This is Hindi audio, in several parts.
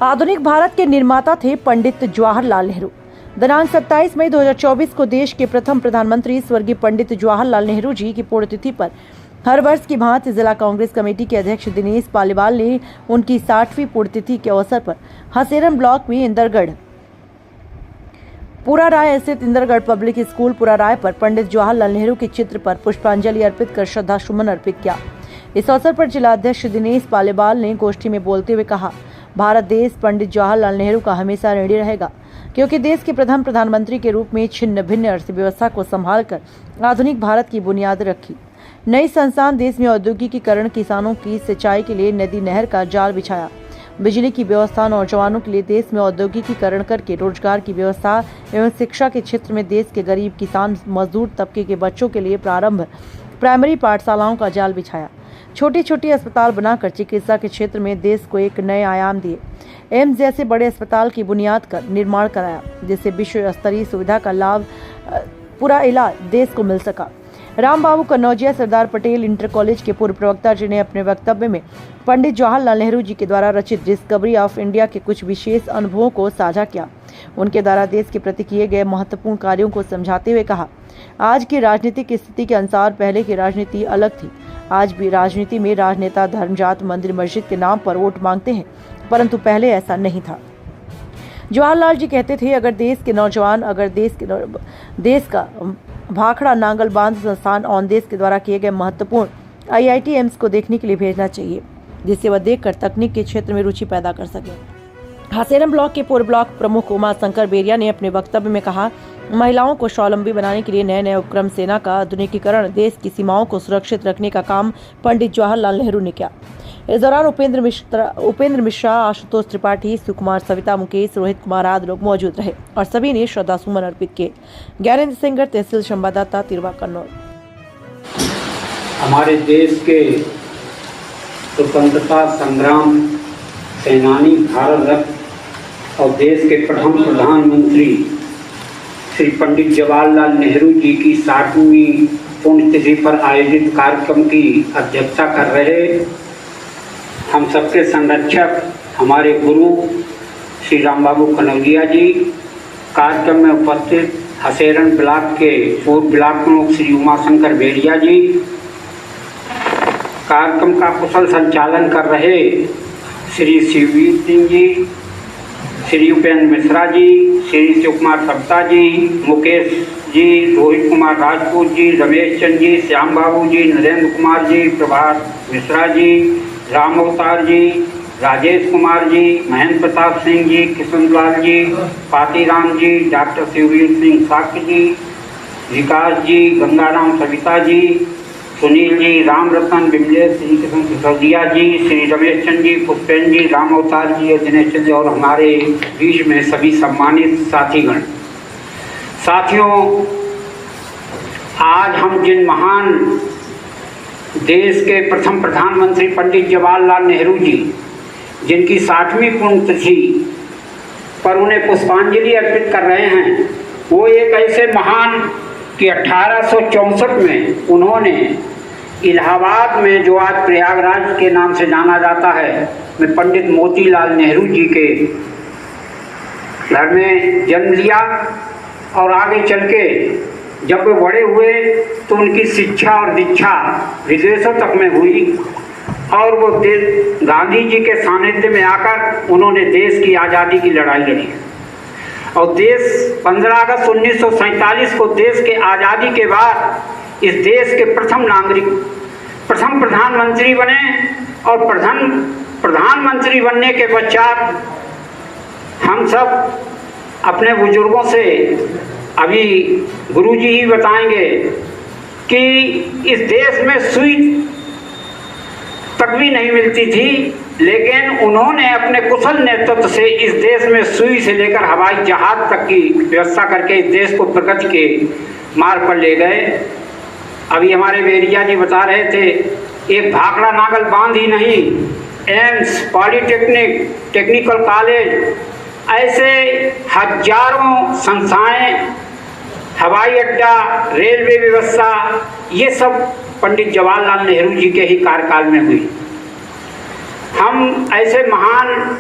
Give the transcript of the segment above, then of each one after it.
आधुनिक भारत के निर्माता थे पंडित जवाहरलाल नेहरू। दिनांक 27 मई 2024 को देश के प्रथम प्रधानमंत्री स्वर्गीय पंडित जवाहरलाल नेहरू जी की पुण्यतिथि पर हर वर्ष की भांति जिला कांग्रेस कमेटी के अध्यक्ष दिनेश पालीवाल ने उनकी 60वीं पुण्यतिथि के अवसर पर हसेरन ब्लॉक में इंदरगढ़ पूरा राय स्थित इंदरगढ़ पब्लिक स्कूल पूरा राय पर पंडित जवाहरलाल नेहरू के चित्र पर पुष्पांजलि अर्पित कर श्रद्धा सुमन अर्पित किया। इस अवसर पर जिला अध्यक्ष दिनेश पालीवाल ने गोष्ठी में बोलते हुए कहा, भारत देश पंडित जवाहरलाल नेहरू का हमेशा ऋणी रहेगा, क्योंकि देश के प्रथम प्रधानमंत्री के रूप में छिन्न भिन्न अर्थव्यवस्था को संभालकर आधुनिक भारत की बुनियाद रखी। नई संस्थान देश में औद्योगिकीकरण, किसानों की सिंचाई के लिए नदी नहर का जाल बिछाया, बिजली की व्यवस्था, नौजवानों के लिए देश में औद्योगिकीकरण करके रोजगार की व्यवस्था एवं शिक्षा के क्षेत्र में देश के गरीब, किसान, मजदूर तबके के बच्चों के लिए प्राइमरी पाठशालाओं का जाल बिछाया। छोटी छोटी अस्पताल बनाकर चिकित्सा के क्षेत्र में देश को एक नए आयाम दिए। एम्स जैसे बड़े अस्पताल की बुनियाद का निर्माण कराया, जिससे विश्व स्तरीय सुविधा का लाभ पूरा इलाज देश को मिल सका। राम बाबू कन्नौजिया सरदार पटेल इंटर कॉलेज के पूर्व प्रवक्ता जी ने अपने वक्तव्य में पंडित जवाहरलाल नेहरू जी के द्वारा रचित डिस्कवरी ऑफ इंडिया के कुछ विशेष अनुभवों को साझा किया। उनके द्वारा देश के प्रति किए गए महत्वपूर्ण कार्यों को समझाते हुए कहा, आज की राजनीतिक स्थिति के अनुसार पहले की राजनीति अलग थी। आज भी राजनीति में राजनेता धर्म, जात, मंदिर, मस्जिद के नाम पर वोट मांगते हैं, परंतु पहले ऐसा नहीं था। जवाहरलाल जी कहते थे, अगर देश के नौजवान देश का भाखड़ा नांगल बांध संस्थान ऑन देश के द्वारा किए गए महत्वपूर्ण IIT एम्स को देखने के लिए भेजना चाहिए, जिससे वह देखकर तकनीक के क्षेत्र में रुचि पैदा कर सके। हसेरन ब्लॉक के पूर्व ब्लॉक प्रमुख उमा शंकर बेरिया ने अपने वक्तव्य में कहा, महिलाओं को स्वावलंबी बनाने के लिए नए नए उपक्रम, सेना का आधुनिकीकरण, देश की सीमाओं को सुरक्षित रखने का काम पंडित जवाहरलाल नेहरू ने किया। इस दौरान उपेंद्र मिश्रा, आशुतोष त्रिपाठी, सुकुमार, सविता, मुकेश, रोहित कुमार आदि लोग मौजूद रहे और सभी ने श्रद्धा सुमन अर्पित किए। ज्ञानेंद्र सिंगर, तहसील संवाददाता, तिरवा, कन्नौज। हमारे देश के स्वतंत्रता संग्राम सेनानी, भारत रत्न और देश के प्रथम प्रधानमंत्री श्री पंडित जवाहरलाल नेहरू जी की 60वीं पुण्यतिथि पर आयोजित कार्यक्रम की अध्यक्षता कर रहे हम सबके संरक्षक, हमारे गुरु श्री राम बाबू कन्नौजिया जी, कार्यक्रम में उपस्थित हसेरन ब्लॉक के पूर्व ब्लॉक प्रमुख श्री उमा शंकर बेरिया जी, कार्यक्रम का कुशल संचालन कर रहे श्री शिववीर सिंह जी, श्री उपेंद्र मिश्रा जी, श्री शिवकुमार सप्ता जी, मुकेश जी, रोहित कुमार राजपूत जी, रमेश चंद जी, श्याम बाबू जी, नरेंद्र कुमार जी, प्रभात मिश्रा जी, राम अवतार जी, राजेश कुमार जी, महेंद्र प्रताप सिंह जी, किशनलाल जी, पातीराम जी, डॉक्टर शिववीर सिंह साक्य जी, विकास जी, गंगाराम सविता जी, सुनील जी, राम रतन, बिमलेश, श्री कृष्ण सिसोदिया जी, श्री रमेश चंद जी, पुष्पेन जी, राम अवतार जी और दिनेश चंद जी और हमारे बीच में सभी सम्मानित साथीगण। साथियों, आज हम जिन महान देश के प्रथम प्रधानमंत्री पंडित जवाहरलाल नेहरू जी, जिनकी 60वीं पुण्यतिथि पर उन्हें पुष्पांजलि अर्पित कर रहे हैं, वो एक ऐसे महान कि 1864 में उन्होंने इलाहाबाद में, जो आज प्रयागराज के नाम से जाना जाता है, में पंडित मोतीलाल नेहरू जी के घर में जन्म लिया और आगे चल के जब वे बड़े हुए तो उनकी शिक्षा और दीक्षा विदेशों तक में हुई और वो गांधी जी के सानिध्य में आकर उन्होंने देश की आज़ादी की लड़ाई लड़ी और देश 15 अगस्त 1947 को देश के आज़ादी के बाद इस देश के प्रथम नागरिक, प्रथम प्रधानमंत्री बने और प्रधानमंत्री बनने के पश्चात हम सब अपने बुजुर्गों से, अभी गुरुजी ही बताएंगे कि इस देश में सुई तक भी नहीं मिलती थी, लेकिन उन्होंने अपने कुशल नेतृत्व से इस देश में सुई से लेकर हवाई जहाज तक की व्यवस्था करके इस देश को प्रगति के मार्ग पर ले गए। अभी हमारे बेरिया जी बता रहे थे, एक भाखड़ा नागल बांध ही नहीं, एम्स, पॉलिटेक्निक, टेक्निकल कॉलेज, ऐसे हजारों संस्थाएं, हवाई अड्डा, रेलवे व्यवस्था, ये सब पंडित जवाहरलाल नेहरू जी के ही कार्यकाल में हुई। हम ऐसे महान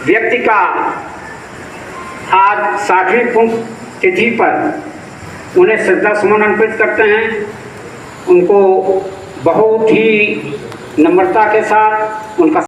व्यक्ति का आज 60वीं पुण्यतिथि पर उन्हें श्रद्धा सुमन अर्पित करते हैं। उनको बहुत ही नम्रता के साथ उनका